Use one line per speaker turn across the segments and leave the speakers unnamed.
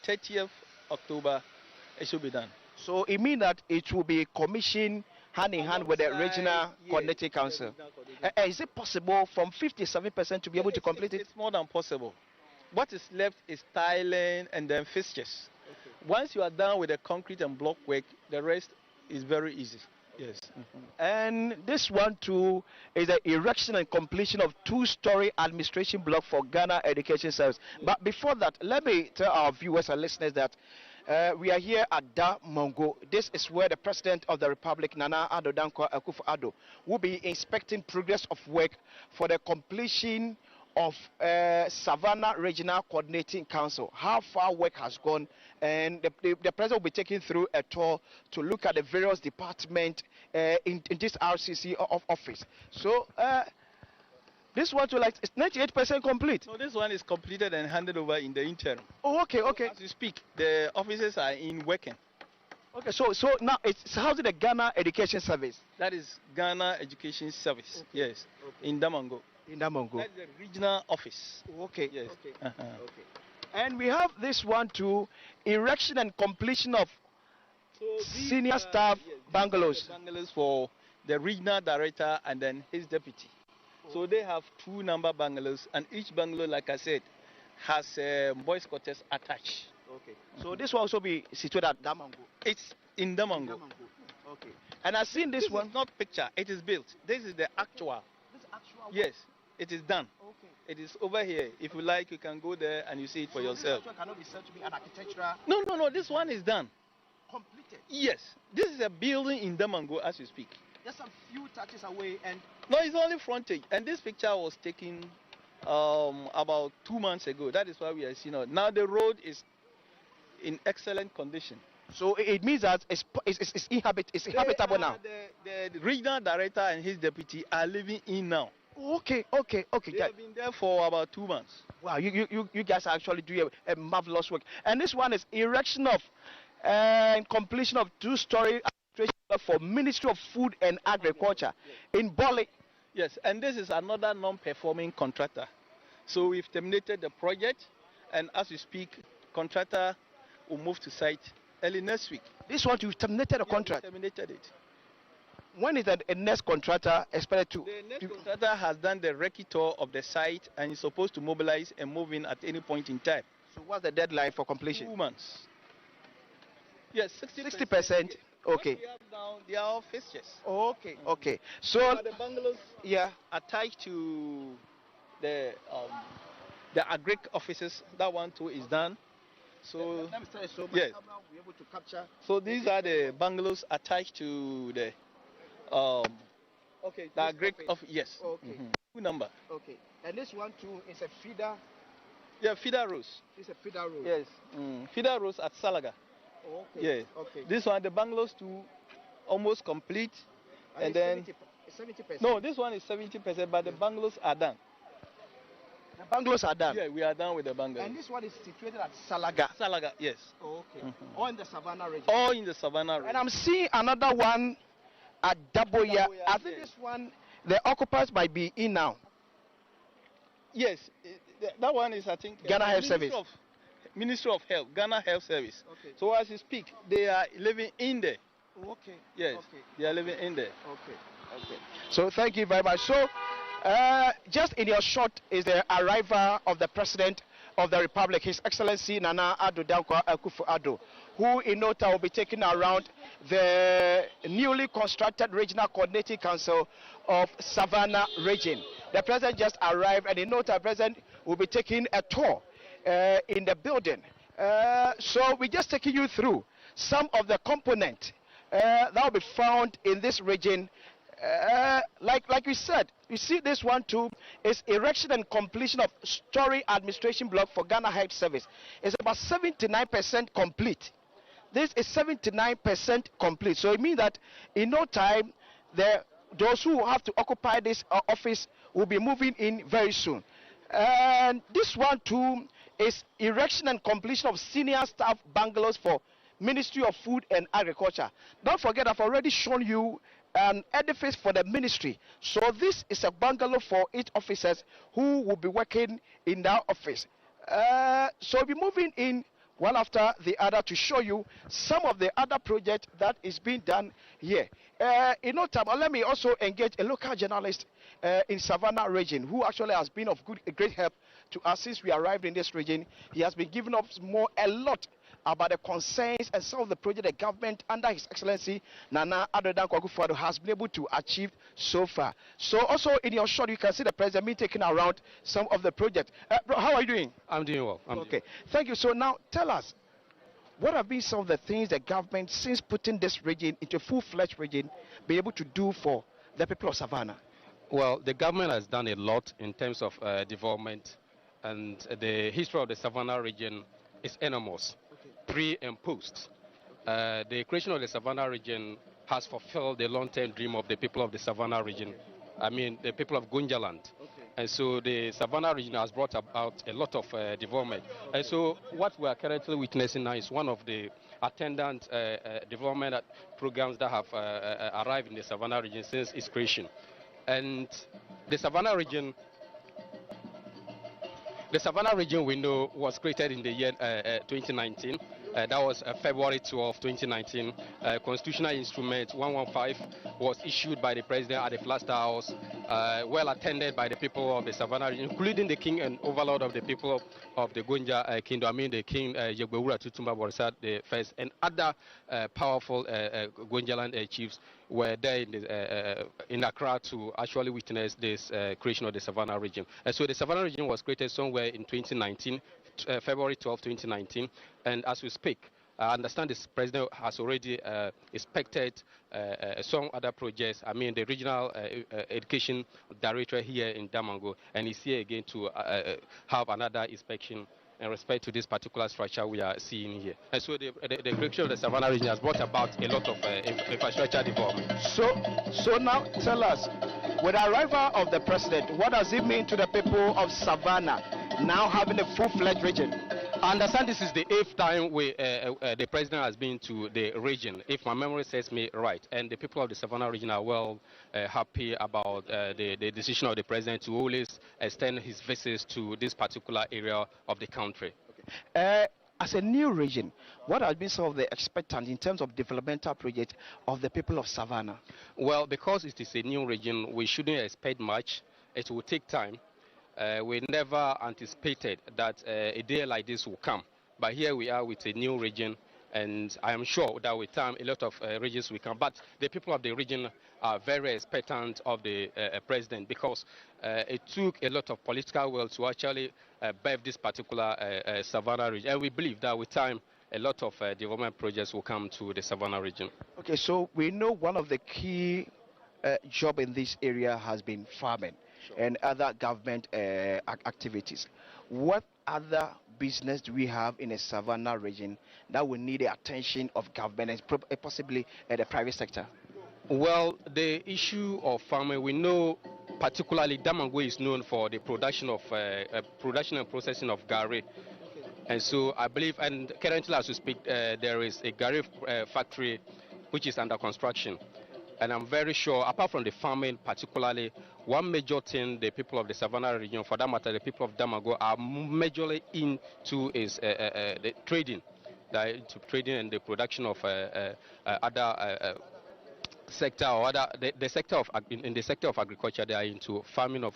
30th October, it should be done.
So it means that it will be commissioned hand in hand with the regional coordinating council. Is it possible from 57% to be able to complete it?
It's more than possible. What is left is tiling and then fixtures. Okay. Once you are done with the concrete and block work, the rest is very easy. Yes.
And this one too is the erection and completion of two-story administration block for Ghana Education Service. But before that, let me tell our viewers and listeners that we are here at Da Mongo. This is where the President of the Republic, Nana Addo Dankwa Akufo-Addo, will be inspecting progress of work for the completion of Savannah Regional Coordinating Council. How far work has gone, and the President will be taking through a tour to look at the various departments in this RCC office. So this one to like it's 98% complete.
So this one is completed and handed over in the interim.
Oh, okay, okay.
So as you speak, the officers are in working.
Okay, so now it's how's it the Ghana Education Service?
That is Ghana Education Service. Okay. Yes, okay. In Damongo.
In Damongo.
That's the regional office.
Okay.
Yes.
Okay. Okay. And we have this one too: erection and completion of senior staff bungalows.
Bungalows for the regional director and then his deputy. So they have 2 number bungalows, and each bungalow, like I said, has boys' quarters attached.
Okay. So this will also be situated at Damongo.
It's in Damongo.
Okay. And I've seen this one.
Is not picture. It is built. This is the actual.
This actual.
Yes, it is done.
Okay.
It is over here. If you like, you can go there and you see it for yourself.
This one cannot be said to be an architectural.
No. This one is done.
Completed.
Yes. This is a building in Damongo as we speak.
Just a few touches away, and
no, it's only frontage. And this picture was taken about 2 months ago. That is why we are seeing it. Now the road is in excellent condition. So
it means that it's habitable now.
The regional director and his deputy are living in now.
Okay.
They have been there for about 2 months.
Wow, you guys are actually doing a marvelous work. And this one is erection of and completion of 2-story for Ministry of Food and Agriculture in Bali.
Yes, and this is another non-performing contractor. So we've terminated the project, and as we speak, contractor will move to site early next week.
This one, you've terminated the contract?
We terminated it.
When is the next contractor expected to?
The next contractor has done the recce tour of the site and is supposed to mobilize and move in at any point in time.
So what's the deadline for completion?
2 months. Yes,
60%. Okay.
We have down, they are all fixtures.
Okay. So
the bungalows attached to the agric offices. That one too is done. So yes. So these are the bungalows attached to the the agric office. Yes.
Okay.
2 number.
Okay. And this one too is a feeder.
Yeah, feeder rows.
It's a feeder row.
Yes. Feeder rows at Salaga.
Okay.
Yes.
Okay.
This one, the bungalows too, almost complete. And then
70%.
No, this one is 70%, but the bungalows are done.
The bungalows are done.
Yeah, we are done with the bungalows.
And this one is situated at Salaga.
Salaga, yes.
Okay. All in the Savannah region.
All in the Savannah region.
And I'm seeing another one at Daboya. I think this one, the occupiers might be in now.
Yes, that one is, I think,
Ghana Health Service.
Ministry of Health, Ghana Health Service.
Okay.
So as you speak, they are living in there.
Okay.
Yes.
Okay.
They are living in there.
Okay. So thank you very much. So just in your shot is the arrival of the President of the Republic, His Excellency Nana Addo Dankwa Akufo-Addo, who in no time will be taking around the newly constructed Regional Coordinating Council of Savannah Region. The President just arrived, and in no time, the President will be taking a tour in the building. So we're just taking you through some of the components that will be found in this region. Like we said, you see this one too is erection and completion of story administration block for Ghana Health Service. It's about 79% complete. This is 79% complete. So it means that in no time, those who have to occupy this office will be moving in very soon. And this one too is erection and completion of senior staff bungalows for Ministry of Food and Agriculture. Don't forget, I've already shown you an edifice for the ministry. So this is a bungalow for 8 officers who will be working in that office. So we'll be moving in one after the other to show you some of the other projects that is being done here. In no time, let me also engage a local journalist in Savannah region who actually has been of great help to us since we arrived in this region. He has been giving us a lot about the concerns and some of the projects the government under His Excellency Nana Addo Akufo-Addo has been able to achieve so far. So also in your shot, you can see the president me taking around some of the projects. Bro, how are you doing?
I'm doing well.
Thank you. So now tell us, what have been some of the things the government, since putting this region into a full-fledged region, be able to do for the people of Savannah?
Well, the government has done a lot in terms of development, and the history of the Savannah region is enormous, pre and post. The creation of the Savannah region has fulfilled the long-term dream of the people of the Savannah region. I mean, the people of Gunjaland. And so the Savannah region has brought about a lot of development. And so what we are currently witnessing now is one of the attendant development programs that have arrived in the Savannah region since its creation. And the Savannah region we know was created in the year 2019. That was February 12, 2019. Constitutional Instrument 115 was issued by the President at the Flaster House, well attended by the people of the Savannah region, including the King and Overlord of the people of the Gonja Kingdom, I mean the King Yegbewura Tutumba Borisat the First, and other powerful Gonjaland chiefs were there in Accra to actually witness this creation of the Savannah region. So the Savannah region was created somewhere in 2019, February 12, 2019, and as we speak, I understand this president has already inspected some other projects. I mean, the regional education director here in Damongo, and he's here again to have another inspection in respect to this particular structure we are seeing here. And so the creation of the Savannah region has brought about a lot of infrastructure development.
So now tell us, with the arrival of the president, what does it mean to the people of Savannah now having a full-fledged region?
I understand this is the 8th time the president has been to the region, if my memory serves me right. And the people of the Savannah region are well happy about the decision of the president to always extend his visits to this particular area of the country.
As a new region, what has been some of the expectations in terms of developmental projects of the people of Savannah?
Well, because it is a new region, we shouldn't expect much. It will take time. We never anticipated that a day like this will come. But here we are with a new region, and I am sure that with time a lot of regions will come. But the people of the region are very expectant of the president, because it took a lot of political will to actually birth this particular Savannah region. And we believe that with time a lot of development projects will come to the Savannah region.
Okay, so we know one of the key jobs in this area has been farming. Sure. And other government activities. What other business do we have in the Savannah region that will need the attention of government and possibly the private sector?
Well, the issue of farming, we know particularly Damongo is known for the production and processing of gari. And so I believe, and currently as we speak, there is a gari factory which is under construction. And I'm very sure, apart from the farming particularly, one major thing the people of the Savannah region, for that matter the people of Damongo, are majorly into is the trading. Into trading and the production of other sector, or other the sector of in the sector of agriculture. They are into farming of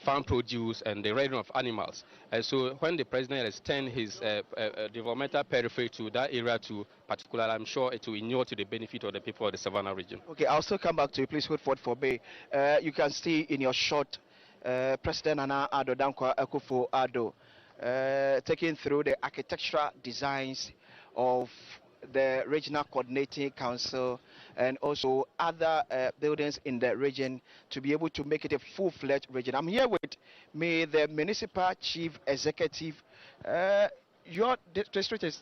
farm produce and the rearing of animals. And so when the president extends his developmental periphery to that area to particular, I'm sure it will inure to the benefit of the people of the Savannah region.
Okay, I'll still come back to you. Please hold forward for me. You can see in your shot President Nana Addo Akufo-Addo taking through the architectural designs of the Regional Coordinating Council and also other buildings in the region to be able to make it a full-fledged region. I'm here with the Municipal Chief Executive. Your district is?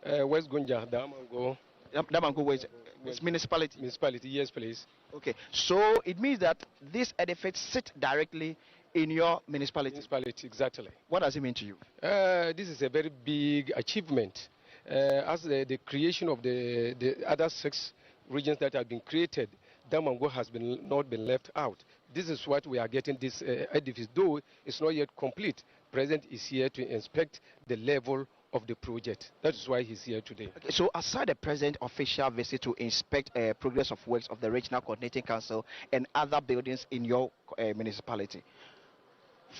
West Gunja, Damongo.
Damongo, where is it? It's municipality?
Municipality, yes, please.
Okay, so it means that this edifice sits directly in your municipality?
Municipality, exactly.
What does it mean to you?
This is a very big achievement. As the creation of the other 6 regions that have been created, Damongo has not been left out. This is what we are getting this edifice, though it's not yet complete. President is here to inspect the level of the project. That is why he's here today.
Okay, so aside the president official visit to inspect progress of works of the Regional Coordinating Council and other buildings in your municipality,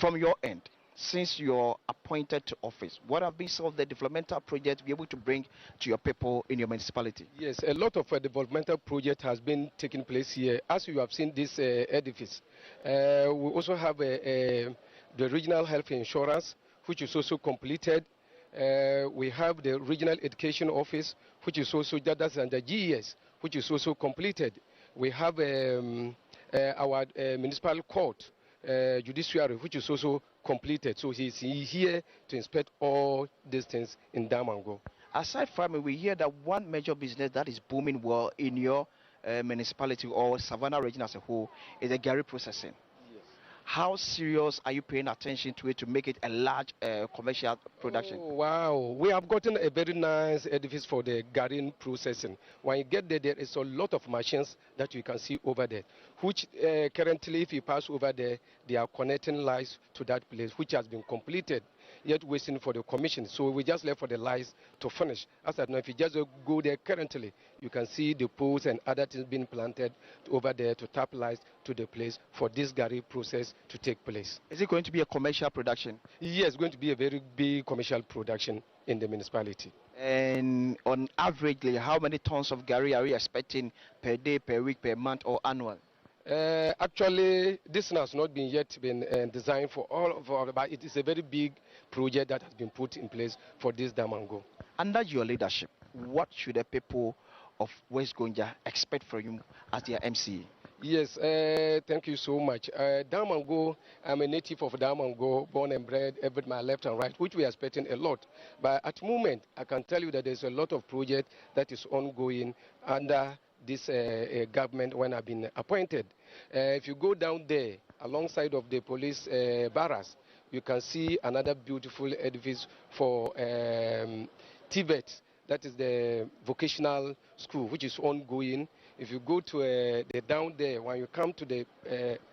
from your end, since you're appointed to office, what have been some of the developmental projects to be able to bring to your people in your municipality?
Yes, a lot of developmental project has been taking place here. As you have seen this edifice, we also have the regional health insurance, which is also completed. We have the regional education office, which is also that's under GES, which is also completed. We have our municipal court, judiciary, which is also completed. So he's here to inspect all these things in Damongo.
Aside from it, we hear that one major business that is booming well in your municipality or Savannah region as a whole is the Gary processing. How serious are you paying attention to it to make it a large commercial production?
Oh, wow, we have gotten a very nice edifice for the garden processing. When you get there, there is a lot of machines that you can see over there, which currently, if you pass over there, they are connecting lights to that place, which has been completed, yet waiting for the commission. So we just left for the lights to finish. As I know, if you just go there currently, you can see the poles and other things being planted over there to tap lights to the place for this Gary process to take place.
Is it going to be a commercial production?
Yes, it's going to be a very big commercial production in the municipality.
And on average, how many tons of Gary are you expecting per day, per week, per month, or annual?
Actually, this has not been yet been designed for all of our, but it is a very big project that has been put in place for this Damongo.
Under your leadership, what should the people of West Gonja expect from you as their MC?
Yes, thank you so much. Damongo, I'm a native of Damongo, born and bred, every my left and right, which we are expecting a lot. But at the moment, I can tell you that there's a lot of project that is ongoing under this government when I've been appointed. If you go down there, alongside of the police barracks, you can see another beautiful edifice for TVET, that is the vocational school, which is ongoing. If you go to down there, when you come to the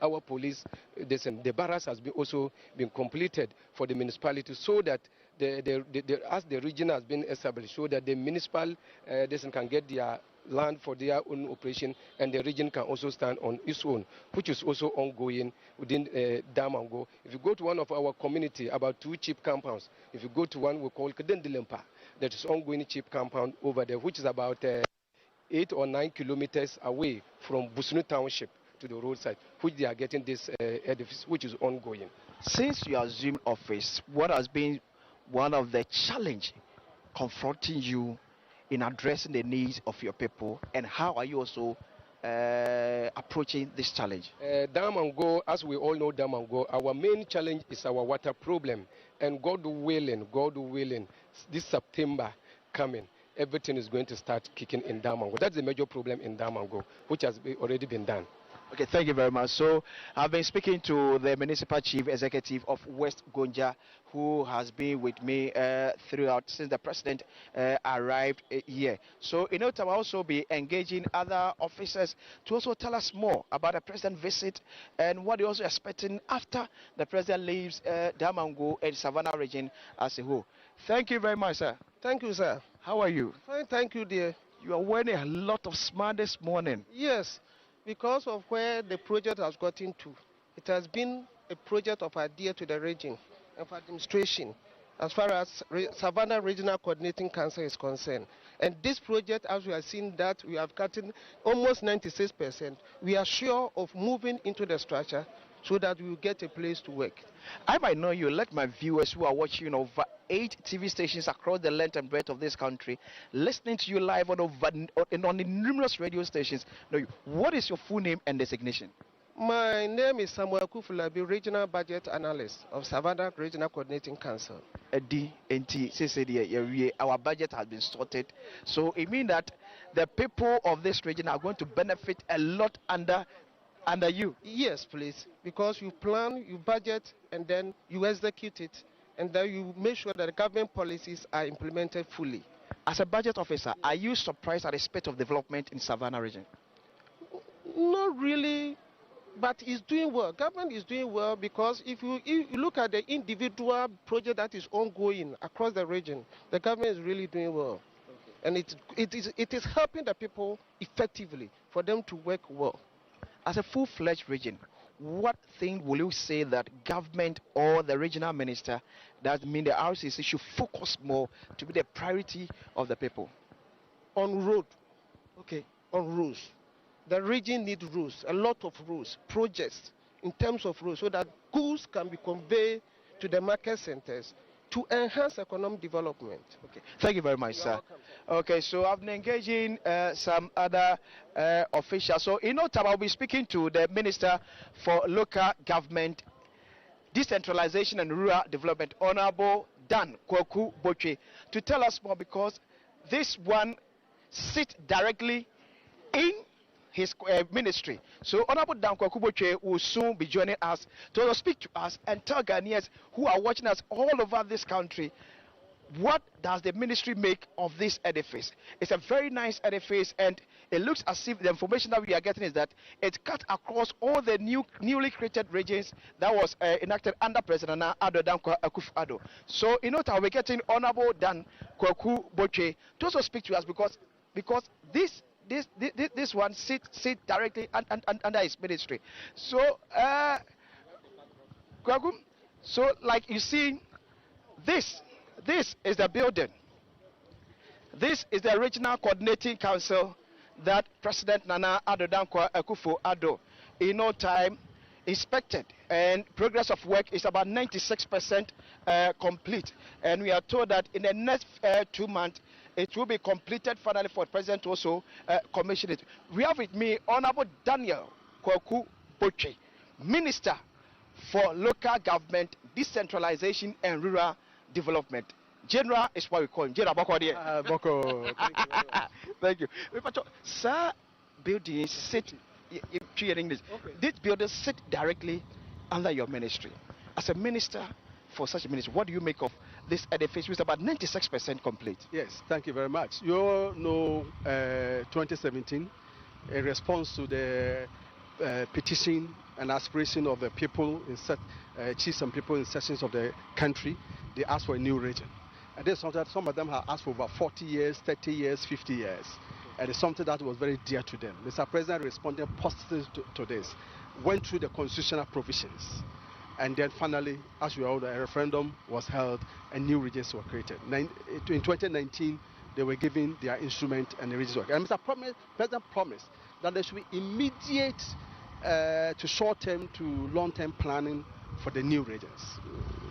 our police, the barracks has also been completed for the municipality, so that as the region has been established, so that the municipal can get their land for their own operation, and the region can also stand on its own, which is also ongoing within Damongo. If you go to one of our community, about 2 cheap compounds, if you go to one we call Kedendilempa, that is ongoing cheap compound over there, which is about 8 or 9 kilometers away from Busunu Township to the roadside, which they are getting this edifice, which is ongoing.
Since you assumed office, what has been one of the challenge confronting you in addressing the needs of your people, and how are you also approaching this challenge?
Damongo, as we all know, Damongo, our main challenge is our water problem, and God willing, this September coming, everything is going to start kicking in Damongo. That's the major problem in Damongo, which has already been done.
Okay, thank you very much. So I've been speaking to the Municipal Chief Executive of West Gonja, who has been with me throughout since the President arrived here. So in no time, I'll also be engaging other officers to also tell us more about the President's visit and what they're also expecting after the President leaves Damongo and Savannah region as a whole. Thank you very much, sir.
Thank you, sir.
How are you?
Fine, thank you, dear.
You are wearing a lot of smart this morning.
Yes, because of where the project has gotten to. It has been a project of idea to the region and for administration as far as Savannah Regional Coordinating Council is concerned. And this project, as we have seen that we have gotten almost 96%, we are sure of moving into the structure so that we will get a place to work.
I might know you, let my viewers who are watching over 8 TV stations across the length and breadth of this country, listening to you live on the numerous radio stations, know you. What is your full name and designation?
My name is Akufo-Addo, Regional Budget Analyst of Savannah Regional Coordinating Council.
Our budget has been sorted, so it means that the people of this region are going to benefit a lot under you.
Yes, please, because you plan, you budget, and then you execute it, and then you make sure that the government policies are implemented fully.
As a budget officer, are you surprised at the state of development in Savannah region?
Not really, But it's doing well. Government is doing well because if you look at the individual project that is ongoing across the region, the government is really doing well. Okay. And it is helping the people effectively for them to work well.
As a full-fledged region, what thing will you say that government or the regional minister, that mean the RCC, should focus more to be the priority of the people?
On road. Okay. On roads. The region needs roads, a lot of roads, projects in terms of roads, so that goods can be conveyed to the market centers to enhance economic development.
Okay, thank you very much, sir. Welcome, sir. Okay, so I've been engaging some other officials. So in no time, I'll be speaking to the Minister for Local Government, Decentralization and Rural Development, Honorable Dan Akufo-Addo, to tell us more, because this one sits directly in his ministry. So Honorable Dan Akufo-Addo will soon be joining us to speak to us and tell Ghanaians who are watching us all over this country, what does the ministry make of this edifice? It's a very nice edifice, and it looks as if the information that we are getting is that it cut across all the newly created regions that was enacted under President Akufo-Addo. So in no time, we're getting Honorable Dan Akufo-Addo to also speak to us, because this one sits directly under his ministry. So, so like you see, this is the building. This is the Regional Coordinating Council that President Nana Addo Dankwa Akufo-Addo in no time inspected, and progress of work is about 96% complete. And we are told that in the next 2 months, it will be completed finally for the President to also commission it. We have with me Honorable Daniel Akufo-Addo, Minister for Local Government, Decentralization and Rural Development. General is what we call him. General Boko.
Boko.
Thank you. Sir, buildings sit. This building sit directly under your ministry. As a minister for such a ministry, what do you make of this edifice, which is about 96% complete?
Yes, thank you very much. You all know 2017, in response to the petition and aspiration of the people, chiefs and people in sections of the country, they asked for a new region. And this is something that some of them have asked for over 40 years, 30 years, 50 years. And it's something that was very dear to them. Mr. President responded positively to this, went through the constitutional provisions, and then finally, as we all know, a referendum was held and new regions were created. In 2019, they were given their instrument and the regions were created. And President promised that there should be immediate to short-term to long-term planning for the new regions.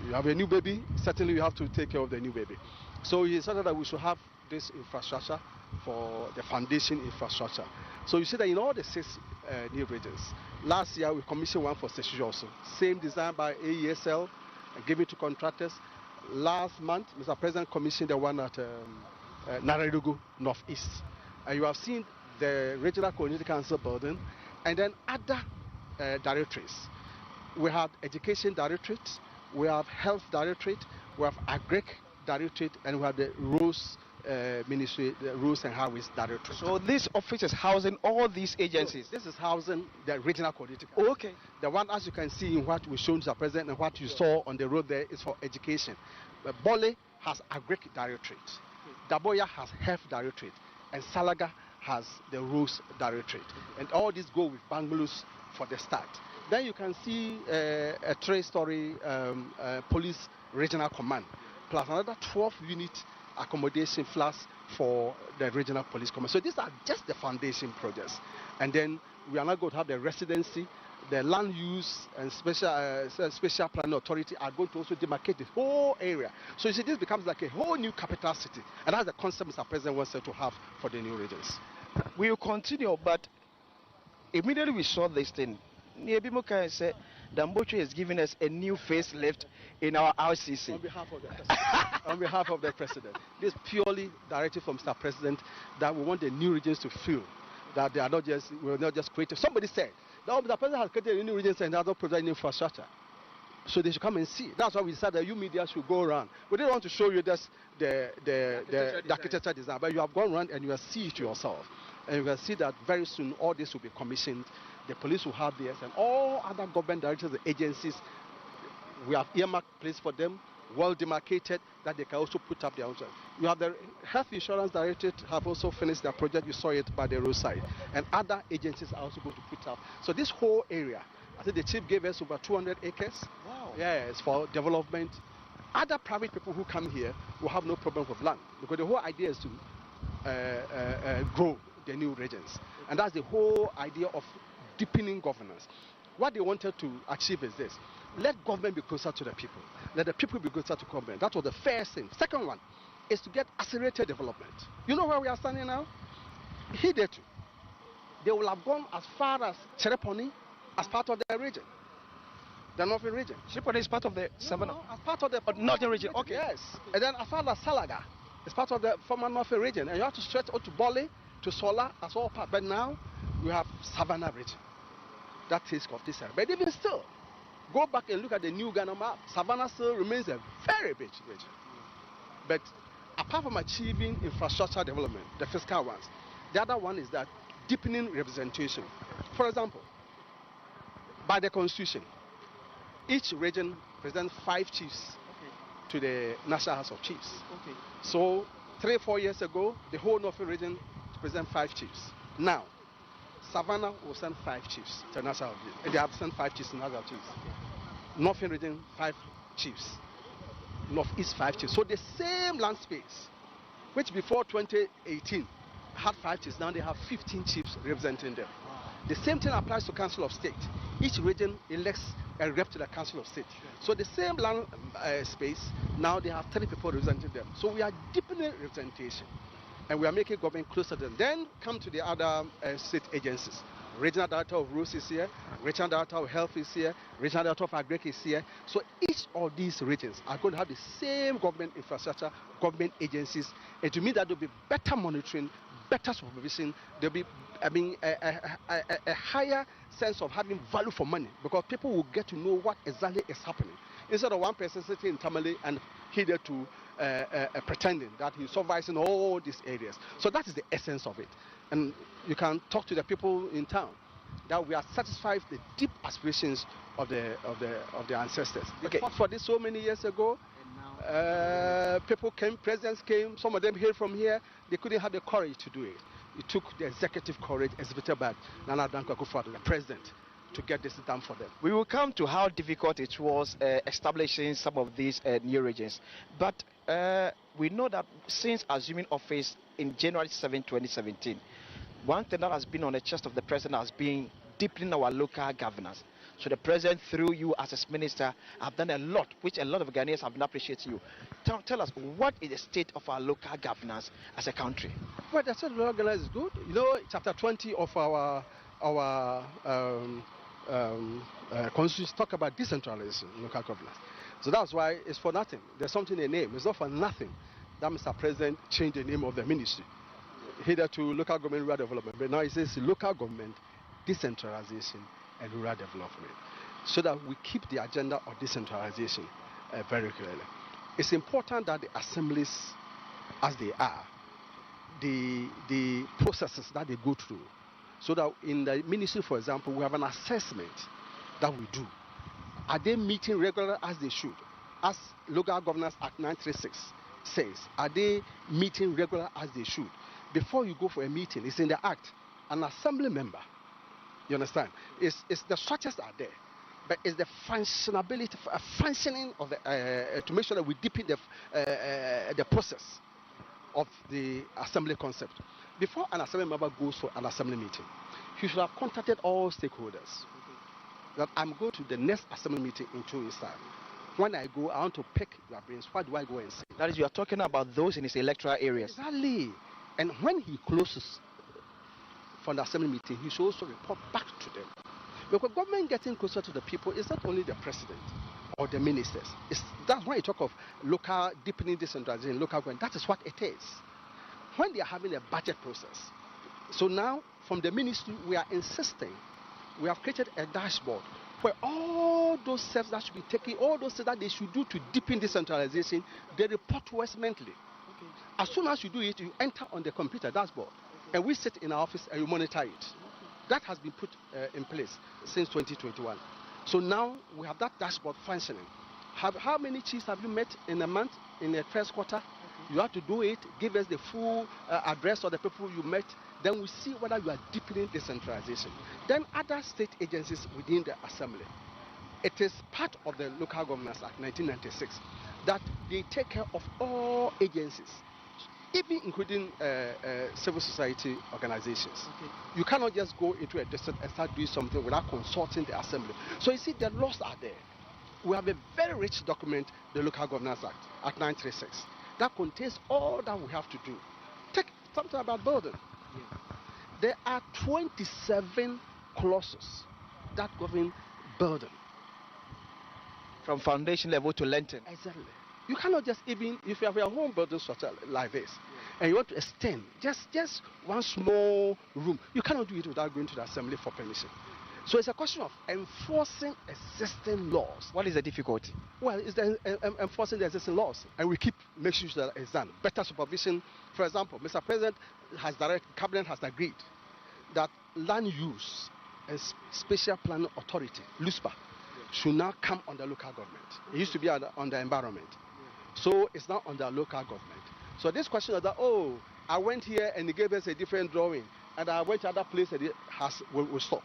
You have a new baby, certainly you have to take care of the new baby. So he said that we should have this infrastructure for the foundation infrastructure. So you see that in all the 6 new regions, last year we commissioned one for Session also. Same design by AESL and given to contractors. Last month, Mr. President commissioned the one at Nararugu Northeast. And you have seen the Regional Coordinating Council building, and then other directorates. We have Education Directorate, we have Health Directorate, we have Agric Directorate, and we have the Roads Ministry, the Roads and Highways Directorate.
So this office is housing all these agencies?
So this is housing the Regional Coordinating Council.
Oh, okay.
The one, as you can see in what we showed Mr. President and what you saw on the road there, is for education. But Bole has Agric Directorate, Daboya has Health Directorate, and Salaga has the Roads Directorate. And all these go with bungalows for the start. Then you can see a 3-story police regional command, plus another 12 unit accommodation flats for the regional police command. So these are just the foundation projects. And then we are now going to have the residency, the land use and special planning authority are going to also demarcate the whole area. So you see, this becomes like a whole new capital city. And that's the concept Mr. President wants to have for the new regions.
We will continue, but immediately we saw this thing, Niebimuka said Damboche is giving us a new facelift in our RCC.
On behalf of the President. This purely directed from Mr. President that we want the new regions to feel that they are not just, we're not just creative. Somebody said, no, the President has created a new regions and they are not providing infrastructure. So they should come and see. That's why we decided that you media should go around. We didn't want to show you just the architecture design, but you have gone around and you will see it yourself. And you can see that very soon all this will be commissioned. the police will have theirs, and all other government directors and agencies, we have earmarked place for them, well demarcated, that they can also put up their own. You have the Health Insurance Directorate have also finished their project. You saw it by the roadside, and other agencies are also going to put up. So this whole area, I think the chief gave us over 200 acres.
Wow.
Yes, for development. Other private people who come here will have no problem with land, because the whole idea is to grow the new regions, and that's the whole idea of deepening governance. What they wanted to achieve is this: let government be closer to the people, let the people be closer to government. That was the first thing. Second one is to get accelerated development. You know where we are standing now? Hitherto, they will have gone as far as Chereponi as part of their region, the northern region.
Chereponi is part of the Savannah?
No, as part of the
northern region. Okay.
Yes. And then as far as Salaga, it's part of the former northern region, and you have to stretch out to Bole, to Sola, as all part. But now we have Savannah region. That takes of this area. But even still, go back and look at the new Ghana map. Savannah still remains a very big region. But apart from achieving infrastructure development, the fiscal ones, the other one is that deepening representation. For example, by the constitution, each region presents 5 chiefs to the National House of Chiefs.
Okay.
So 3-4 years ago, the whole northern region presents 5 chiefs. Now, Savannah will send 5 chiefs to National House of Chiefs. They have sent 5 chiefs to National House of Chiefs. Northern region, 5 chiefs. Northeast, 5 chiefs. So the same land space, which before 2018 had 5 chiefs, now they have 15 chiefs representing them. The same thing applies to Council of State. Each region elects a rep to the Council of State. So the same land space, now they have 30 people representing them. So we are deepening representation, and we are making government closer to them. Then come to the other state agencies. Regional Director of Roads is here, Regional Director of Health is here, Regional Director of Agric is here. So each of these regions are going to have the same government infrastructure, government agencies, and to me that will be better monitoring, better supervision. There'll be, a higher sense of having value for money, because people will get to know what exactly is happening, instead of one person sitting in Tamale and here to pretending that he's supervising all these areas. So that is the essence of it. And you can talk to the people in town that we are satisfied with the deep aspirations of the ancestors. They fought for this so many years ago. People came, presidents came, some of them hail from here. They couldn't have the courage to do it. It took the executive courage exhibited by Nana Akufo-Addo, the president, to get this done for them.
We will come to how difficult it was establishing some of these new regions. But we know that since assuming office in January 7, 2017, one thing that has been on the chest of the president has been deepening our local governance. So the president, through you as a minister, have done a lot, which a lot of Ghanaians have been appreciating you. Tell us, what is the state of our local governance as a country?
Well, the state of local governance is good. You know, chapter 20 of our constitution talk about decentralization in local governance. So that's why it's for nothing. There's something in the name. It's not for nothing that Mr. President changed the name of the ministry. Hitherto local government rural development, but now it says local government decentralization and rural development, so that we keep the agenda of decentralization very clearly. It's important that the assemblies, as they are, the processes that they go through, so that in the ministry, for example, we have an assessment that we do. Are they meeting regularly as they should? As Local Governance Act 936 says, are they meeting regularly as they should? Before you go for a meeting, it's in the act, an assembly member, you understand? It's the structures are there, but it's the functionability, functioning of the, to make sure that we deepen the process of the assembly concept. Before an assembly member goes for an assembly meeting, he should have contacted all stakeholders that I'm going to the next assembly meeting in 2 weeks' time. When I go, I want to pick your brains. What do I go and say?
That is, you are talking about those in his electoral areas.
Exactly. And when he closes from the assembly meeting, he should also report back to them. Because government getting closer to the people is not only the president or the ministers. That's why you talk of local deepening decentralization, local government. That is what it is. When they are having a budget process. So now, from the ministry, we are insisting. We have created a dashboard where all those steps that should be taken, all those steps that they should do to deepen decentralization, they report to us mentally. As soon as you do it, you enter on the computer dashboard, and we sit in our office and you monitor it. That has been put in place since 2021. So now we have that dashboard functioning. How many chiefs have you met in a month, in the first quarter? Okay. You have to do it, give us the full address of the people you met, then we see whether you are deepening decentralization. Then other state agencies within the assembly. It is part of the Local Governance Act 1996 that they take care of all agencies, even including civil society organizations. Okay. You cannot just go into a district and start doing something without consulting the assembly. So you see, the laws are there. We have a very rich document, the Local Governance Act 936, that contains all that we have to do. Take something about building. Yeah. There are 27 clauses that govern building.
From foundation level to lintel.
Exactly. You cannot just even, if you have your home building structure like this, and you want to extend just one small room, you cannot do it without going to the assembly for permission. So it's a question of enforcing existing laws.
What is the difficulty?
Well, it's enforcing the existing laws, and we keep making sure that it's done. Better supervision. For example, Mr. President Cabinet has agreed that land use and spatial planning authority, LUSPA, should now come under local government. It used to be under environment. So it's now under local government. So this question of that, oh, I went here and they gave us a different drawing, and I went to other place and it will stop.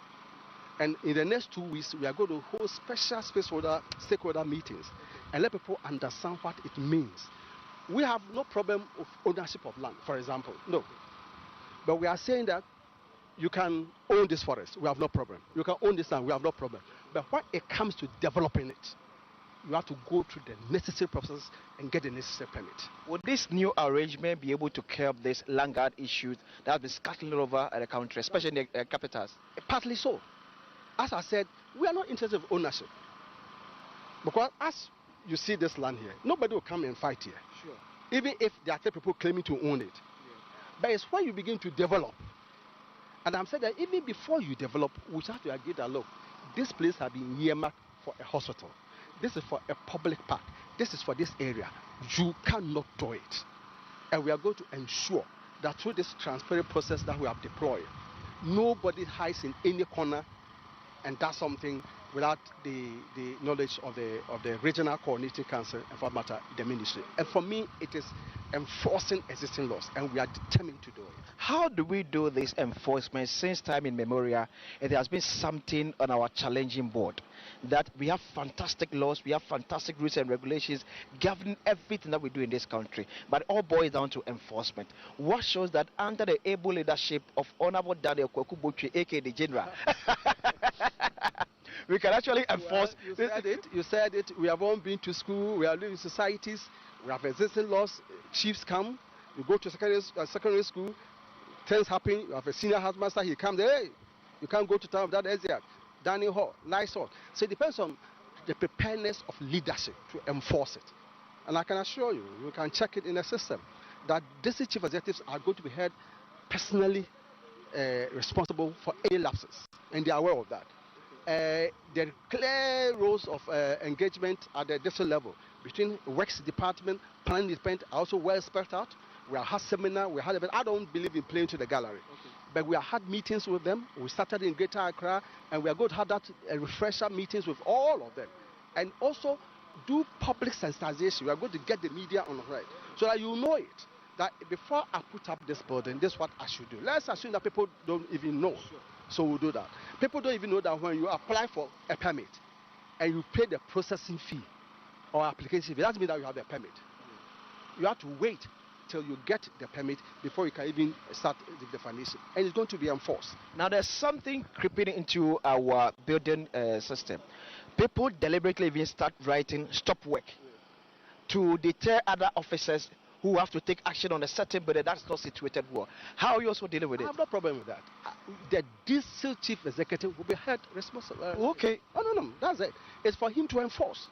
And in the next 2 weeks, we are going to hold special stakeholder meetings and let people understand what it means. We have no problem with ownership of land, for example. No. But we are saying that you can own this forest, we have no problem. You can own this land, we have no problem. But when it comes to developing it, you have to go through the necessary process and get the necessary permit.
Would this new arrangement be able to curb this land guard issues that have been scuttling all over the country, especially in the capitals?
Partly so. As I said, we are not interested in ownership. Because as you see this land here, nobody will come and fight here. Sure. Even if there are people claiming to own it. Yeah. But it's when you begin to develop. And I'm saying that even before you develop, we have to agree that, look, this place has been earmarked for a hospital. This is for a public park. This is for this area. You cannot do it. And we are going to ensure that through this transparent process that we have deployed, nobody hides in any corner and does something without the knowledge of the regional coordinating council and, for that matter, the ministry. And for me, it is enforcing existing laws, and we are determined to do it.
How do we do this enforcement? Since time immemorial, it has been something on our challenging board, that we have fantastic laws, we have fantastic rules and regulations governing everything that we do in this country, but it all boils down to enforcement. What shows that under the able leadership of Honorable Daniel Kwaku-Botwe, aka the General, we can actually enforce.
Well, you said it. We have all been to school. We are living in societies. We have existing laws. Chiefs come. You go to secondary school. Things happen. You have a senior housemaster. He comes. Hey, you can't go to town without exit. Dining hall, nice hall. So it depends on the preparedness of leadership to enforce it. And I can assure you, you can check it in the system, that district chief executives are going to be held personally responsible for any lapses, and they are aware of that. There are clear rules of engagement at the district level between works department, planning department, are also well spelled out. We have had seminar, we had. I don't believe in playing to the gallery, but we have had meetings with them. We started in Greater Accra, and we are going to have that refresher meetings with all of them, and also do public sensitization. We are going to get the media on the right, so that you know it. That before I put up this building, this is what I should do. Let's assume that people don't even know. Sure. So we'll do that. People don't even know that when you apply for a permit and you pay the processing fee or application fee, that means that you have the permit. You have to wait till you get the permit before you can even start the foundation. And it's going to be enforced.
Now there's something creeping into our building system. People deliberately even start writing stop work to deter other officers who have to take action on a certain building that's not situated well. How are you also dealing with it?
I have no problem with that. The district chief executive will be held responsible.
Okay.
No, that's it. It's for him to enforce.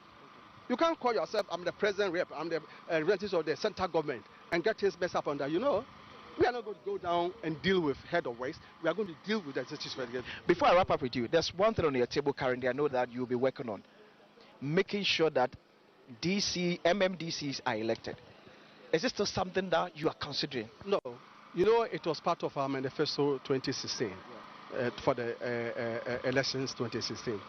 You can't call yourself, I'm the president rep, I'm the representative of the central government, and get things messed up on that. You know, we are not going to go down and deal with head of waste. We are going to deal with the district chief executive.
Before I wrap up with you, there's one thing on your table currently I know that you'll be working on. Making sure that MMDCs are elected. Is this still something that you are considering?
No. You know, it was part of our manifesto 2016. for the elections 2016.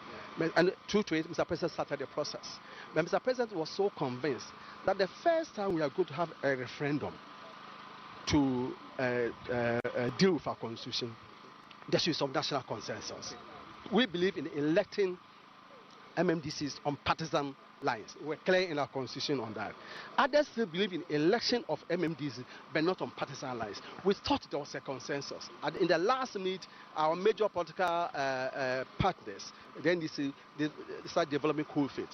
And true to it, Mr. President started the process. But Mr. President was so convinced that the first time we are going to have a referendum to deal with our constitution, there should be some national consensus. We believe in electing MMDCs on partisan lines. We're clear in our constitution on that. Others still believe in election of MMDCs, but not on partisan lines. We thought there was a consensus. And in the last meet, our major political partners, then they started developing cool feet.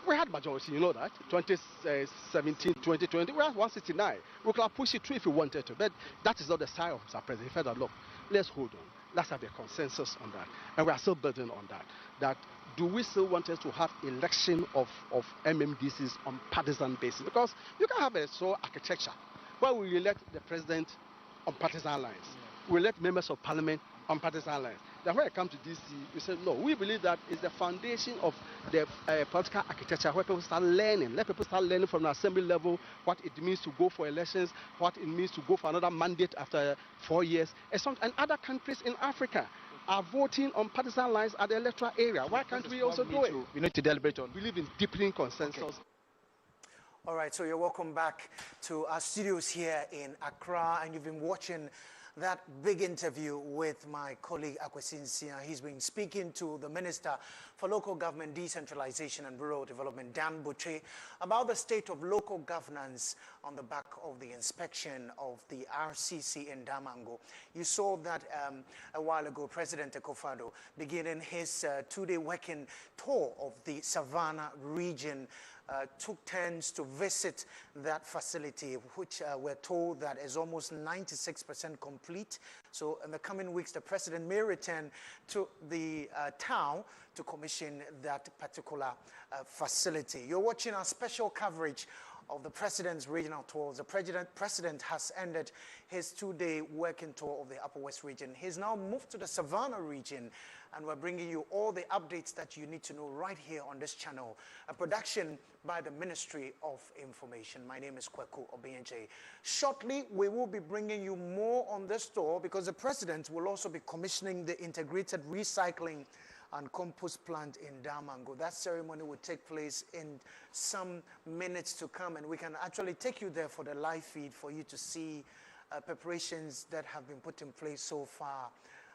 We had majority, you know that. 2017, 2020, we had 169. We could have pushed it through if we wanted to, but that is not the style of Mr. President. He felt that, look, let's hold on. Let's have a consensus on that. And we are still building on that. That do we still want us to have election of MMDCs on partisan basis? Because you can have a sole architecture where we elect the president on partisan lines. We elect members of parliament on partisan lines. Then when it comes to DC, we said, no, we believe that is the foundation of the political architecture where people start learning. Let people start learning from the assembly level what it means to go for elections, what it means to go for another mandate after 4 years. And other countries in Africa are voting on partisan lines at the electoral area. Why can't we also do it?
We need to deliberate on.
We live in deepening consensus. Okay.
All right, so you're welcome back to our studios here in Accra, and you've been watching that big interview with my colleague Akwesinsia. He's been speaking to the Minister for Local Government Decentralization and Rural Development, Dan Butche, about the state of local governance on the back of the inspection of the RCC in Damango. You saw that a while ago, President Akufo-Addo beginning his two-day working tour of the Savannah region, took turns to visit that facility, which we're told that is almost 96% complete. So in the coming weeks, the president may return to the town to commission that particular facility. You're watching our special coverage of the president's regional tours. The president has ended his two-day working tour of the Upper West region. He's now moved to the Savannah region, and we're bringing you all the updates that you need to know right here on this channel. A production by the Ministry of Information. My name is Kweku Obienje. Shortly, we will be bringing you more on this tour because the president will also be commissioning the integrated recycling and compost plant in Damango. That ceremony will take place in some minutes to come, and we can actually take you there for the live feed for you to see preparations that have been put in place so far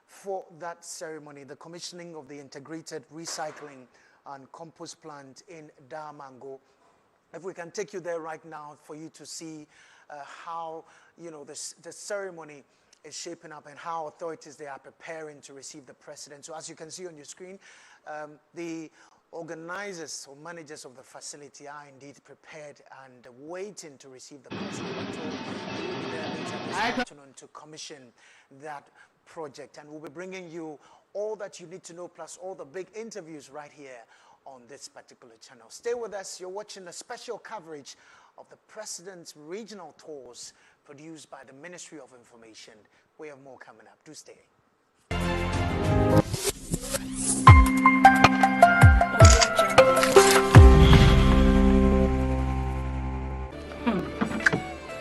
for that ceremony, the commissioning of the integrated recycling and compost plant in Damango. If we can take you there right now for you to see how, you know, the ceremony is shaping up and how authorities they are preparing to receive the president. So as you can see on your screen, the organizers or managers of the facility are indeed prepared and waiting to receive the president. They will be there later this afternoon to commission that project, and we'll be bringing you all that you need to know, plus all the big interviews right here on this particular channel. Stay with us. You're watching a special coverage of the president's regional tours produced by the Ministry of Information. We have more coming up. Do stay.